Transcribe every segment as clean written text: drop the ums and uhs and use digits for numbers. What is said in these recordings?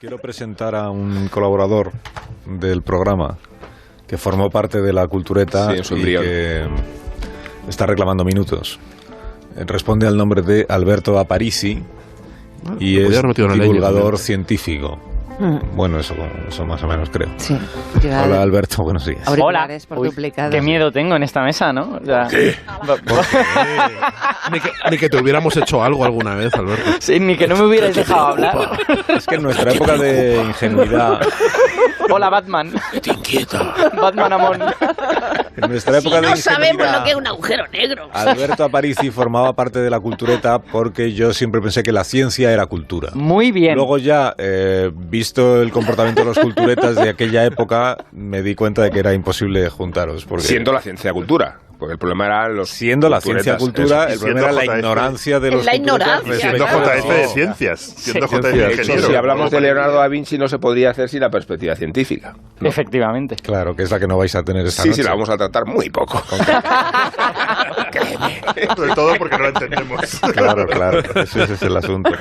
quiero presentar a un colaborador del programa que formó parte de la Cultureta y que está reclamando minutos. Responde al nombre de Alberto Aparici y es divulgador científico. Bueno, eso más o menos creo. Sí. Hola, Alberto, buenos días. Hola. Qué miedo tengo en esta mesa, ¿no? O sea, ¿qué? Ni que te hubiéramos hecho algo alguna vez, Alberto. Sí, ni que no me hubierais dejado hablar. Es que en nuestra época de ingenuidad... Hola, Batman. ¿Qué te inquieta? Batman Amón. En nuestra época de ingenuidad... no sabemos lo que es un agujero negro. Alberto Aparici formaba parte de la Cultureta porque yo siempre pensé que la ciencia era cultura. Muy bien. Luego ya, visto el comportamiento de los culturetas de aquella época, me di cuenta de que era imposible juntaros. Porque... Siendo la ciencia cultura. Porque el problema era los... Siendo la ciencia cultura, el problema era la ignorancia de los culturetas. Siendo JF de ciencias. Siendo JF de ingeniero. Si hablamos de Leonardo da Vinci, no se podría hacer sin la perspectiva científica, ¿no? Efectivamente. Claro, que es la que no vais a tener esta noche. Sí, la vamos a tratar muy poco. Sobre todo porque no la entendemos. Claro, ese es el asunto.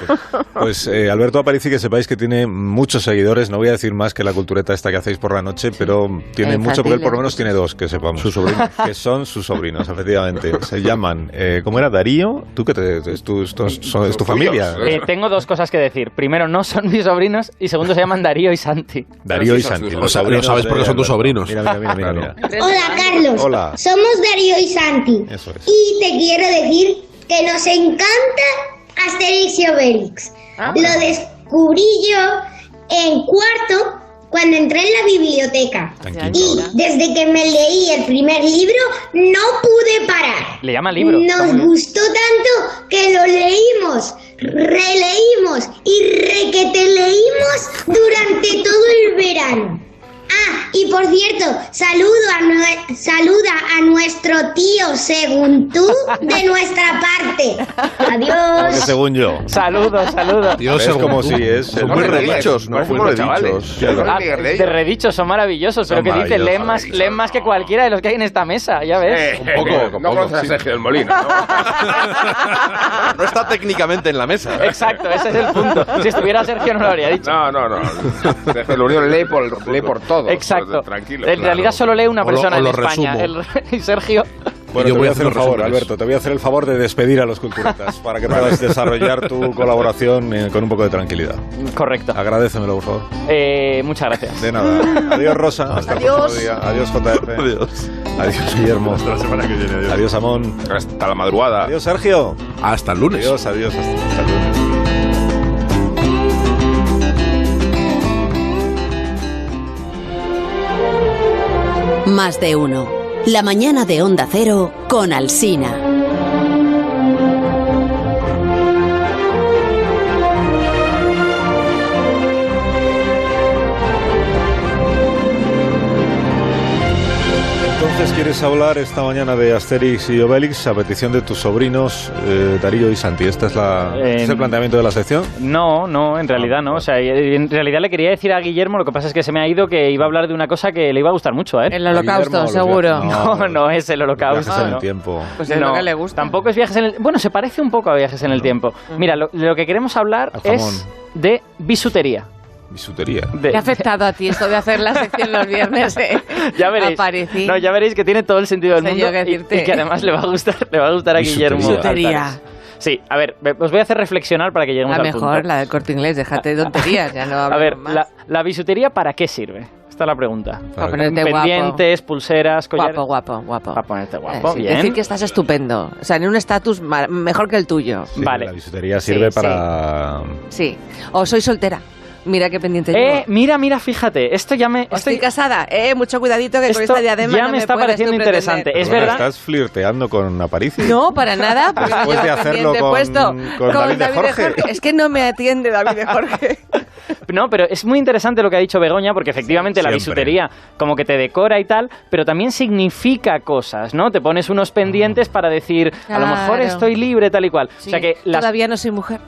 Pues Alberto Aparici, que sepáis que tiene muchos seguidores, no voy a decir más que la Cultureta esta que hacéis por la noche, pero tiene mucho, porque él por lo menos tiene dos, que sepamos. Sus sobrinos. Que son sus sobrinos, efectivamente. Se llaman, ¿cómo era? Darío. ¿Tú qué es tu familia? Tengo dos cosas que decir. Primero, no son mis sobrinos, y segundo, se llaman Darío y Santi. Darío y Santi. Lo sabes porque son tus sobrinos. Mira. Hola, Carlos. Hola. Somos Darío y Santi. Eso es. Y te quiero decir que nos encanta Asterix y Obelix. Lo descubrí yo en cuarto cuando entré en la biblioteca. Y desde que me leí el primer libro, no pude parar. Le llama libro. Nos gustó tanto que lo leímos, releímos y requeteleímos durante todo el verano. Ah, y por cierto, saluda a nuestro tío según tú de nuestra parte. Adiós. Porque según yo. Saludos. Dios, es como si es. Son muy redichos, ¿no? Muy redichos. De redichos son maravillosos, pero que dice, leen más que cualquiera de los que hay en esta mesa, ya ves. Un poco. No conoces a Sergio del Molino, ¿no? No está técnicamente en la mesa. Exacto, ese es el punto. Si estuviera Sergio no lo habría dicho. No. Sergio del Molino lee por todo. Exacto. Tranquilo. En realidad solo lee una persona en España. Y Sergio... Bueno, yo voy a hacer el favor, Alberto, te voy a hacer el favor de despedir a los culturetas para que puedas desarrollar tu colaboración con un poco de tranquilidad. Correcto. Agradécemelo, por favor. Muchas gracias. De nada. Adiós, Rosa. Hasta el próximo día. Adiós, JF. Adiós, Guillermo. Hasta la semana que viene. Adiós, Amón. Hasta la madrugada. Adiós, Sergio. Hasta el lunes. Adiós. Hasta el lunes. Más de uno. La mañana de Onda Cero con Alsina. Entonces, ¿quieres hablar esta mañana de Asterix y Obelix a petición de tus sobrinos Darío y Santi? ¿Este es el planteamiento de la sección? No, en realidad no. O sea, en realidad le quería decir a Guillermo, lo que pasa es que se me ha ido, que iba a hablar de una cosa que le iba a gustar mucho a él. El holocausto, seguro. No es el holocausto. Viajes en el tiempo. Pues es lo que le gusta. Tampoco es viajes en el... Bueno, se parece un poco a viajes en el tiempo. Mira, lo que queremos hablar es de bisutería. Bisutería. ¿Qué ha afectado a ti esto de hacer la sección los viernes? Ya veréis. No, ya veréis que tiene todo el sentido del mundo y que además le va a gustar a Guillermo. Bisutería. Sí, a ver, os voy a hacer reflexionar para que lleguemos al punto. La mejor, la del Corte Inglés, déjate de tonterías, ya no hablamos. A ver, más. ¿la bisutería para qué sirve? Esta es la pregunta. Para ponerte pendientes, guapo. Pulseras, collares. Guapo. Para ponerte guapo, bien. Decir que estás estupendo. O sea, en un estatus mejor que el tuyo. Sí, vale. La bisutería sirve para... Sí. O soy soltera. Mira qué pendiente llevo. Mira, fíjate, esto ya me... Estoy casada, mucho cuidadito que con esta diadema ya no me está pareciendo interesante. Es verdad. ¿Estás flirteando con Aparici? No, para nada. Después de hacerlo con David de Jorge. Es que no me atiende David de Jorge. No, pero es muy interesante lo que ha dicho Begoña, porque efectivamente la bisutería como que te decora y tal, pero también significa cosas, ¿no? Te pones unos pendientes para decir, a lo mejor estoy libre, tal y cual. Sí, o sea que todavía no soy mujer.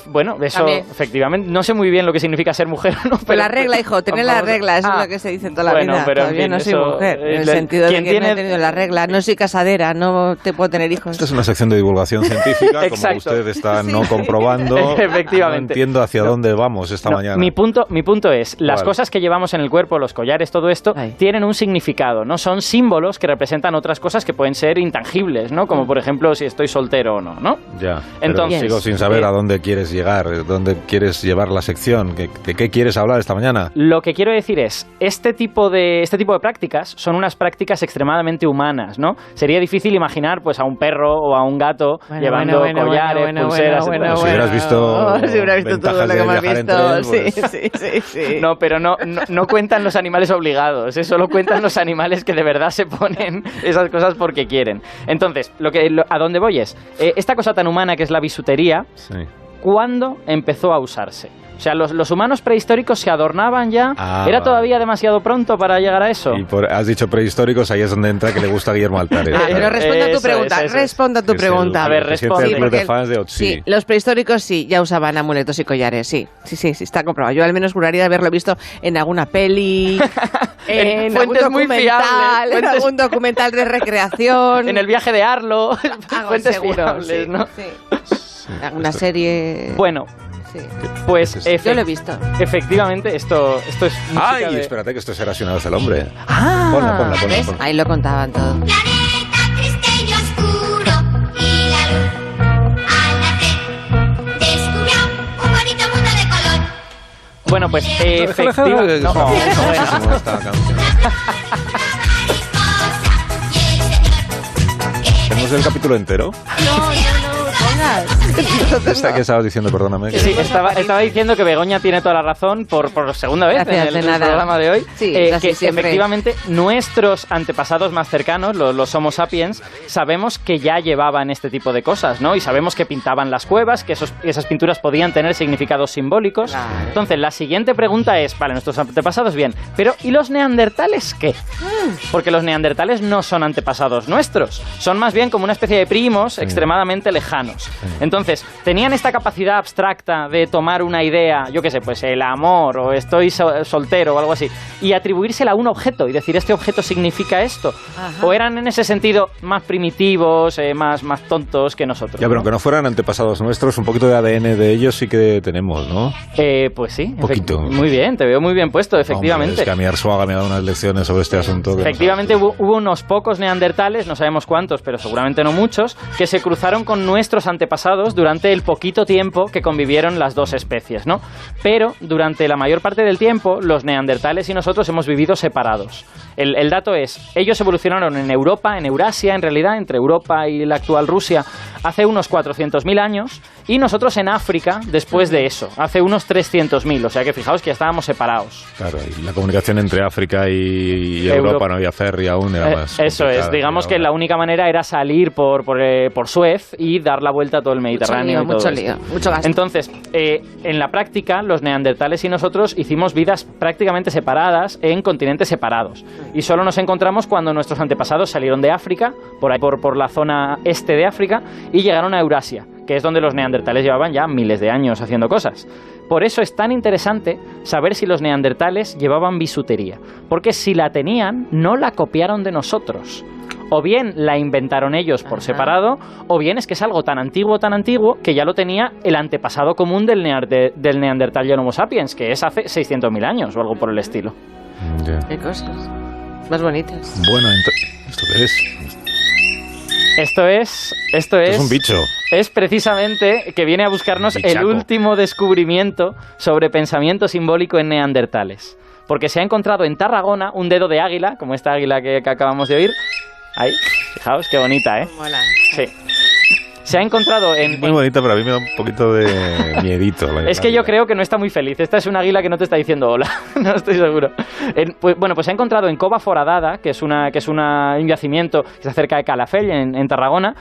Bueno, eso También. efectivamente. No sé muy bien lo que significa ser mujer, ¿no? Pero la regla, hijo, tener la regla, eso es lo que se dice toda la vida. Pero todavía en fin, no soy eso, mujer, en el sentido de que no he tenido la regla, no soy casadera, no te puedo tener hijos. Esta es una sección de divulgación científica, como usted está no comprobando. Efectivamente. No entiendo hacia dónde vamos esta mañana. Mi punto es, las cosas que llevamos en el cuerpo, los collares, todo esto, tienen un significado, ¿no? Son símbolos que representan otras cosas que pueden ser intangibles, ¿no? Como por ejemplo si estoy soltero o no, ¿no? Ya, entonces sigo sin saber a dónde quieres llegar, dónde quieres llevar la sección, ¿de qué quieres hablar esta mañana? Lo que quiero decir es, este tipo de prácticas son unas prácticas extremadamente humanas, ¿no? Sería difícil imaginar pues a un perro o a un gato llevando collares, pulseras, si hubieras visto todo lo que me has visto, sí. No, pero no cuentan los animales obligados, solo cuentan los animales que de verdad se ponen esas cosas porque quieren. Entonces, a dónde voy es, esta cosa tan humana que es la bisutería, ¿cuándo empezó a usarse? O sea, los humanos prehistóricos se adornaban ya. ¿Era todavía demasiado pronto para llegar a eso? Y has dicho prehistóricos, ahí es donde entra que le gusta Guillermo Altares. Pero responda a tu pregunta, responda a tu pregunta. A ver, responde. Sí, los prehistóricos sí, ya usaban amuletos y collares, sí, está comprobado. Yo al menos juraría haberlo visto en alguna peli, en algún documental de recreación. En el viaje de Arlo. Fuentes seguro, fiables, ¿no? Sí. Alguna serie... Bueno... Sí. Pues yo lo he visto. Efectivamente, esto es ¡ay! Espérate, que esto será Si una vez el hombre. Ponla. Ahí lo contaban todo. Planeta triste y oscuro, y la luz al nacer descubrió un bonito mundo de color. Bueno, pues efectivamente. ¿Tenemos el capítulo entero? No. ¿Esta que estabas diciendo? Perdóname. Sí, estaba diciendo que Begoña tiene toda la razón por segunda vez en el programa de hoy. Sí, que siempre. Efectivamente nuestros antepasados más cercanos, los Homo sapiens, sabemos que ya llevaban este tipo de cosas, ¿no? Y sabemos que pintaban las cuevas, que esas pinturas podían tener significados simbólicos. Claro. Entonces, la siguiente pregunta es, vale, nuestros antepasados bien, pero ¿y los neandertales qué? Porque los neandertales no son antepasados nuestros, son más bien como una especie de primos extremadamente lejanos. Entonces, tenían esta capacidad abstracta de tomar una idea, yo qué sé, pues el amor o estoy soltero o algo así, y atribuírsela a un objeto y decir, este objeto significa esto. Ajá. O eran en ese sentido más primitivos, más tontos que nosotros. Ya, pero aunque no fueran antepasados nuestros, un poquito de ADN de ellos sí que tenemos, ¿no? Pues sí. Un poquito. Muy bien, te veo muy bien puesto, efectivamente. Hombre, es que a mí Arzuaga me ha dado unas lecciones sobre este asunto. Efectivamente hubo unos pocos neandertales, no sabemos cuántos, pero seguramente no muchos, que se cruzaron con nuestros antepasados durante el poquito tiempo que convivieron las dos especies, ¿no? Pero durante la mayor parte del tiempo, los neandertales y nosotros hemos vivido separados. El dato es, ellos evolucionaron en Europa, en Eurasia, en realidad, entre Europa y la actual Rusia, hace unos 400.000 años, y nosotros en África después de eso, hace unos 300.000, o sea que fijaos que ya estábamos separados. Claro, y la comunicación entre África y Europa no había ferry aún, era más eso es, digamos que la única manera era salir por Suez y dar la vuelta a todo el Mediterráneo. Mucho lío, mucho gasto. Entonces, en la práctica, los neandertales y nosotros hicimos vidas prácticamente separadas en continentes separados. Y solo nos encontramos cuando nuestros antepasados salieron de África, por ahí por la zona este de África, y llegaron a Eurasia, que es donde los neandertales llevaban ya miles de años haciendo cosas. Por eso es tan interesante saber si los neandertales llevaban bisutería, porque si la tenían, no la copiaron de nosotros. O bien la inventaron ellos por separado, o bien es que es algo tan antiguo que ya lo tenía el antepasado común del Neandertal y el Homo sapiens, que es hace 600.000 años o algo por el estilo. Yeah. ¿Qué cosas? Más bonitas. Bueno, ¿esto qué es? Esto es un bicho. Es precisamente que viene a buscarnos el último descubrimiento sobre pensamiento simbólico en neandertales. Porque se ha encontrado en Tarragona un dedo de águila, como esta águila que acabamos de oír. Ahí, fijaos, qué bonita, ¿eh? Mola. Sí. Se ha encontrado Muy bonita, pero a mí me da un poquito de miedito. Es que yo creo que no está muy feliz. Esta es un águila que no te está diciendo hola. No estoy seguro. Pues se ha encontrado en Cova Foradada, que es un yacimiento que está cerca de Calafell, en Tarragona,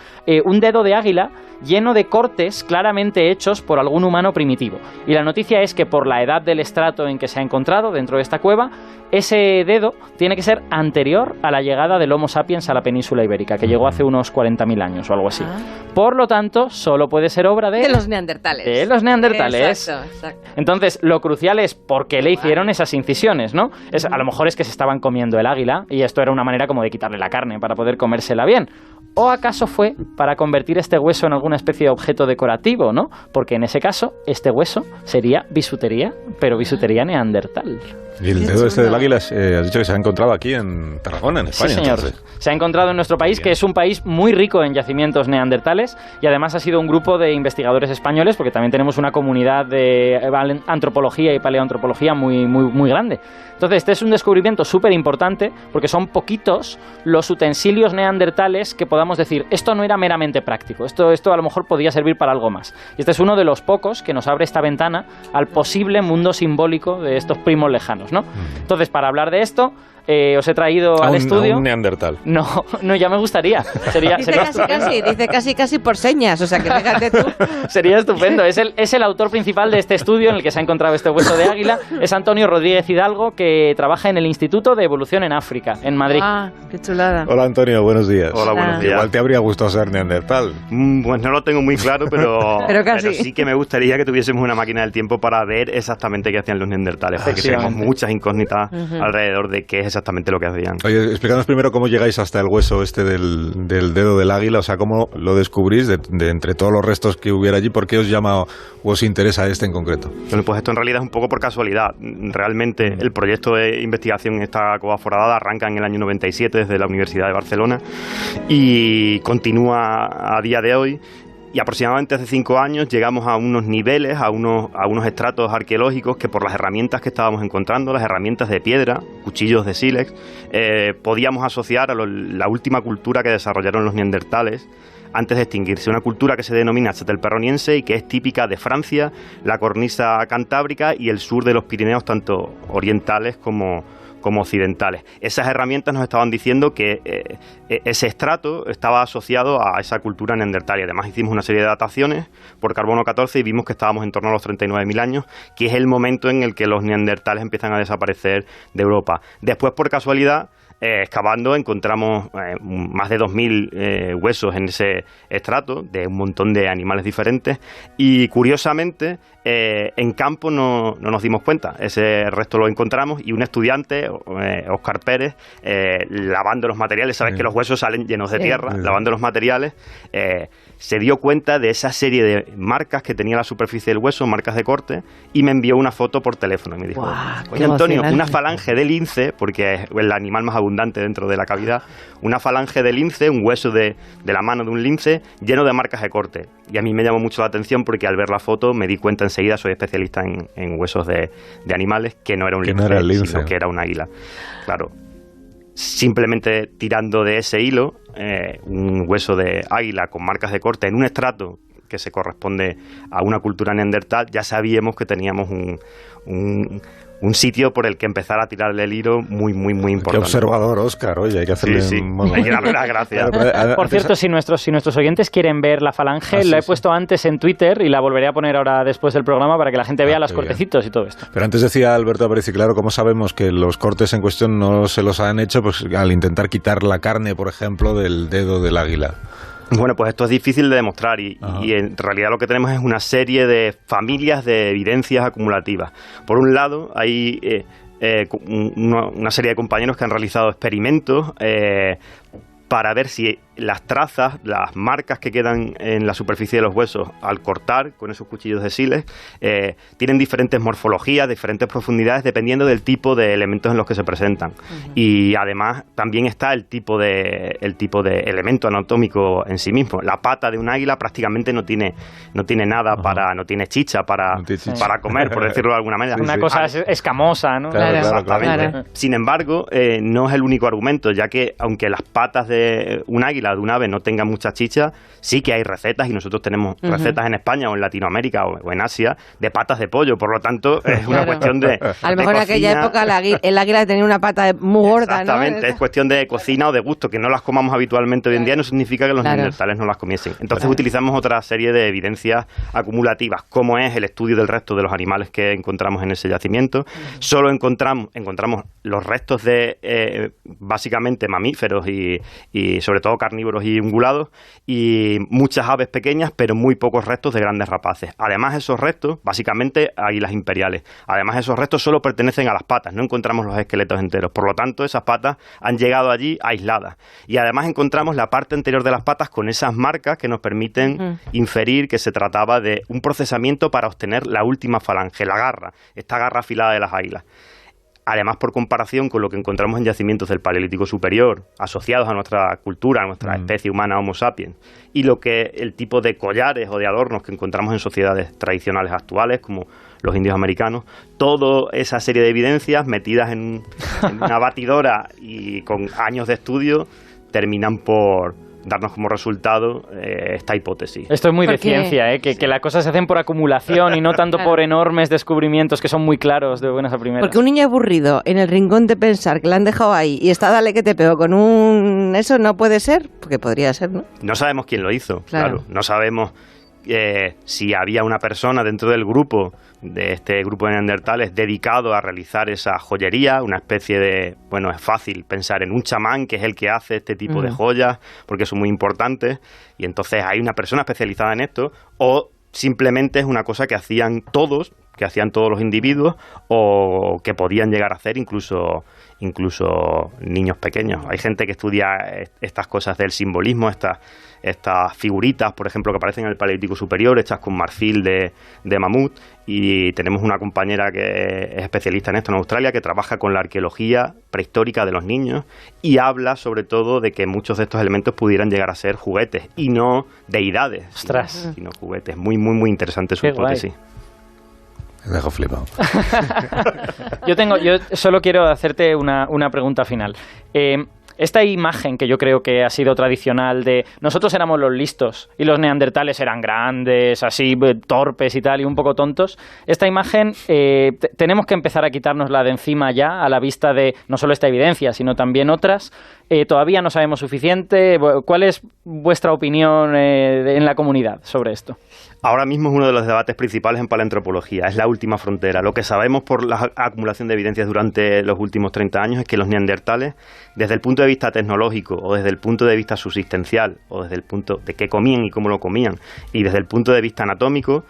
un dedo de águila lleno de cortes claramente hechos por algún humano primitivo. Y la noticia es que por la edad del estrato en que se ha encontrado dentro de esta cueva, ese dedo tiene que ser anterior a la llegada del Homo sapiens a la península ibérica, que llegó hace unos 40.000 años o algo así. Por lo tanto, solo puede ser obra de los neandertales. De los neandertales. Exacto. Entonces, lo crucial es por qué le hicieron esas incisiones, ¿no? A lo mejor es que se estaban comiendo el águila y esto era una manera como de quitarle la carne para poder comérsela bien. ¿O acaso fue para convertir este hueso en alguna especie de objeto decorativo, ¿no? Porque en ese caso, este hueso sería bisutería, pero bisutería neandertal. Y el dedo del águila, has dicho que se ha encontrado aquí en Tarragona, en España. Sí, señor. Entonces. Se ha encontrado en nuestro país, que es un país muy rico en yacimientos neandertales, y además ha sido un grupo de investigadores españoles, porque también tenemos una comunidad de antropología y paleoantropología muy grande. Entonces, este es un descubrimiento súper importante, porque son poquitos los utensilios neandertales que podamos decir, esto no era meramente práctico, esto a lo mejor podía servir para algo más. Y este es uno de los pocos que nos abre esta ventana al posible mundo simbólico de estos primos lejanos, ¿no? Entonces, para hablar de esto, os he traído al estudio... un neandertal. No, ya me gustaría. Dice casi por señas, o sea que fíjate tú. Sería estupendo. Es el autor principal de este estudio en el que se ha encontrado este hueso de águila. Es Antonio Rodríguez Hidalgo, que trabaja en el Instituto de Evolución en África, en Madrid. Ah, qué chulada. Hola, Antonio, buenos días. Hola, buenos días. Igual te habría gustado ser neandertal. Pues no lo tengo muy claro, pero casi. Pero sí que me gustaría que tuviésemos una máquina del tiempo para ver exactamente qué hacían los neandertales, porque tenemos muchas incógnitas alrededor de qué es exactamente lo que hacían. Oye, explícanos primero cómo llegáis hasta el hueso este del dedo del águila, o sea, cómo lo descubrís de entre todos los restos que hubiera allí, ¿por qué os llama o os interesa este en concreto? Bueno, pues esto en realidad es un poco por casualidad. Realmente el proyecto de investigación en esta cova foradada arranca en el año 97 desde la Universidad de Barcelona y continúa a día de hoy. Y aproximadamente hace 5 años llegamos a unos niveles, a unos estratos arqueológicos que por las herramientas que estábamos encontrando, las herramientas de piedra, cuchillos de sílex, podíamos asociar a la última cultura que desarrollaron los neandertales antes de extinguirse. Una cultura que se denomina châtelperroniense y que es típica de Francia, la cornisa cantábrica y el sur de los Pirineos, tanto orientales como occidentales. Esas herramientas nos estaban diciendo que ese estrato estaba asociado a esa cultura neandertal. Además hicimos una serie de dataciones por carbono 14 y vimos que estábamos en torno a los 39.000 años, que es el momento en el que los neandertales empiezan a desaparecer de Europa. Después, por casualidad, excavando encontramos más de 2.000 huesos en ese estrato de un montón de animales diferentes y curiosamente en campo no nos dimos cuenta. Ese resto lo encontramos y un estudiante, Óscar Pérez, lavando los materiales, sabes que los huesos salen llenos de tierra, lavando los materiales, se dio cuenta de esa serie de marcas que tenía la superficie del hueso, marcas de corte, y me envió una foto por teléfono y me dijo, oye Antonio, una falange de lince, porque es el animal más abundante dentro de la cavidad, una falange de lince, un hueso de la mano de un lince lleno de marcas de corte. Y a mí me llamó mucho la atención porque al ver la foto me di cuenta enseguida, soy especialista en huesos de animales, que no era un lince, sino que era un águila. Claro. Simplemente tirando de ese hilo, un hueso de águila con marcas de corte en un estrato que se corresponde a una cultura neandertal, ya sabíamos que teníamos un sitio por el que empezar a tirarle el hilo muy importante. Qué observador, Óscar. Oye, hay que hacerle... Sí. Hay que darle las gracias. Por cierto, si nuestros oyentes quieren ver la falange, la he puesto antes en Twitter y la volveré a poner ahora después del programa para que la gente vea los cortecitos y todo esto. Pero antes decía Alberto Aparici, claro, ¿cómo sabemos que los cortes en cuestión no se los han hecho? Pues al intentar quitar la carne, por ejemplo, del dedo del águila. Bueno, pues esto es difícil de demostrar y en realidad lo que tenemos es una serie de familias de evidencias acumulativas. Por un lado, hay una serie de compañeros que han realizado experimentos para ver si las trazas, las marcas que quedan en la superficie de los huesos al cortar con esos cuchillos de sílex tienen diferentes morfologías, diferentes profundidades dependiendo del tipo de elementos en los que se presentan. Y además también está el tipo de elemento anatómico en sí mismo. La pata de un águila prácticamente no tiene nada no tiene chicha para comer, por decirlo de alguna manera. Una cosa escamosa, ¿no? Claro. Exactamente. Sin embargo, no es el único argumento, ya que aunque las patas de un águila, de un ave, no tengan mucha chicha, sí que hay recetas, y nosotros tenemos recetas en España o en Latinoamérica o en Asia de patas de pollo, por lo tanto es una cuestión de a lo mejor en aquella época el águila tenía una pata muy gorda, exactamente, ¿no? Es cuestión de cocina o de gusto, que no las comamos habitualmente hoy en día no significa que los neandertales no las comiesen. Entonces utilizamos otra serie de evidencias acumulativas, como es el estudio del resto de los animales que encontramos en ese yacimiento. Solo encontramos los restos de básicamente mamíferos y sobre todo carnívoros carnívoros y ungulados, y muchas aves pequeñas, pero muy pocos restos de grandes rapaces. Además, esos restos, básicamente águilas imperiales, además esos restos solo pertenecen a las patas, no encontramos los esqueletos enteros. Por lo tanto, esas patas han llegado allí aisladas. Y además encontramos la parte anterior de las patas con esas marcas que nos permiten inferir que se trataba de un procesamiento para obtener la última falange, la garra, esta garra afilada de las águilas. Además, por comparación con lo que encontramos en yacimientos del Paleolítico Superior, asociados a nuestra cultura, a nuestra especie humana Homo sapiens, y el tipo de collares o de adornos que encontramos en sociedades tradicionales actuales, como los indios americanos, toda esa serie de evidencias metidas en una batidora y con años de estudio, terminan por darnos como resultado esta hipótesis. Esto es muy de ciencia, que las cosas se hacen por acumulación y no tanto por enormes descubrimientos que son muy claros de buenas a primeras. Porque un niño aburrido en el rincón de pensar que la han dejado ahí y está dale que te pego con un... Eso no puede ser, porque podría ser, ¿no? No sabemos quién lo hizo, claro. No sabemos si había una persona dentro del grupo, de este grupo de neandertales, dedicado a realizar esa joyería, una especie de... Bueno, es fácil pensar en un chamán que es el que hace este tipo de joyas, porque son muy importantes, y entonces hay una persona especializada en esto, o simplemente es una cosa que hacían todos los individuos, o que podían llegar a hacer incluso niños pequeños. Hay gente que estudia estas cosas del simbolismo, estas figuritas, por ejemplo, que aparecen en el Paleolítico Superior, hechas con marfil de mamut, y tenemos una compañera que es especialista en esto en Australia, que trabaja con la arqueología prehistórica de los niños, y habla sobre todo de que muchos de estos elementos pudieran llegar a ser juguetes, y no deidades, sino juguetes. Muy, muy, muy interesante su hipótesis. Me dejo flipado. Yo solo quiero hacerte una pregunta final. Esta imagen que yo creo que ha sido tradicional de nosotros éramos los listos y los neandertales eran grandes, así torpes y tal, y un poco tontos, esta imagen tenemos que empezar a quitárnosla de encima ya, a la vista de no solo esta evidencia, sino también otras. Todavía no sabemos suficiente. ¿Cuál es vuestra opinión en la comunidad sobre esto? Ahora mismo es uno de los debates principales en paleoantropología, es la última frontera. Lo que sabemos por la acumulación de evidencias durante los últimos 30 años es que los neandertales, desde el punto de vista tecnológico, o desde el punto de vista subsistencial, o desde el punto de qué comían y cómo lo comían, y desde el punto de vista anatómico,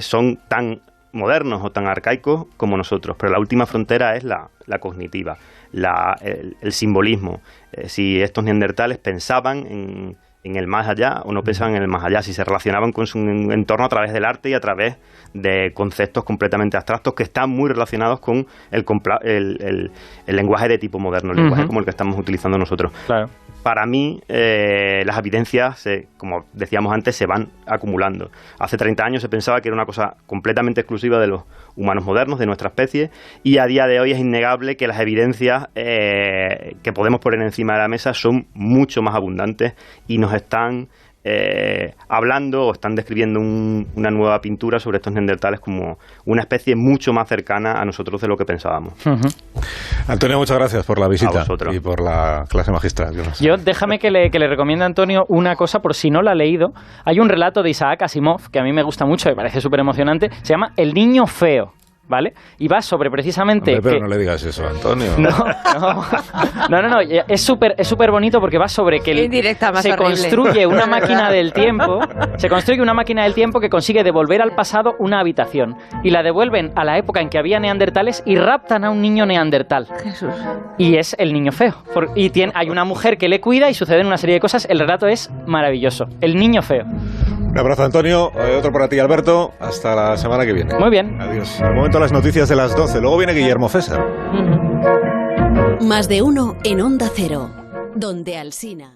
son tan modernos o tan arcaicos como nosotros. Pero la última frontera es la cognitiva, el simbolismo. Si estos neandertales pensaban en el más allá o no pensaban en el más allá, si se relacionaban con su entorno a través del arte y a través de conceptos completamente abstractos que están muy relacionados con el lenguaje de tipo moderno, el lenguaje como el que estamos utilizando nosotros. Claro. Para mí, las evidencias, como decíamos antes, se van acumulando. Hace 30 años se pensaba que era una cosa completamente exclusiva de los humanos modernos, de nuestra especie, y a día de hoy es innegable que las evidencias que podemos poner encima de la mesa son mucho más abundantes y nos están hablando o están describiendo una nueva pintura sobre estos neandertales como una especie mucho más cercana a nosotros de lo que pensábamos. Antonio, muchas gracias por la visita y por la clase magistral. Déjame que le recomiende a Antonio una cosa, por si no la ha leído. Hay un relato de Isaac Asimov que a mí me gusta mucho, me parece súper emocionante, se llama El niño feo. ¿Vale? Y va sobre precisamente... Hombre, pero no le digas eso, Antonio. No. Es súper bonito porque va sobre que se construye una máquina del tiempo. Se construye una máquina del tiempo que consigue devolver al pasado una habitación. Y la devuelven a la época en que había neandertales y raptan a un niño neandertal. Jesús. Y es el niño feo. Y hay una mujer que le cuida y suceden una serie de cosas. El relato es maravilloso. El niño feo. Un abrazo, Antonio. Otro para ti, Alberto. Hasta la semana que viene. Muy bien. Adiós. De momento las noticias de las 12. Luego viene Guillermo César. Más de uno en Onda Cero. Donde Alsina.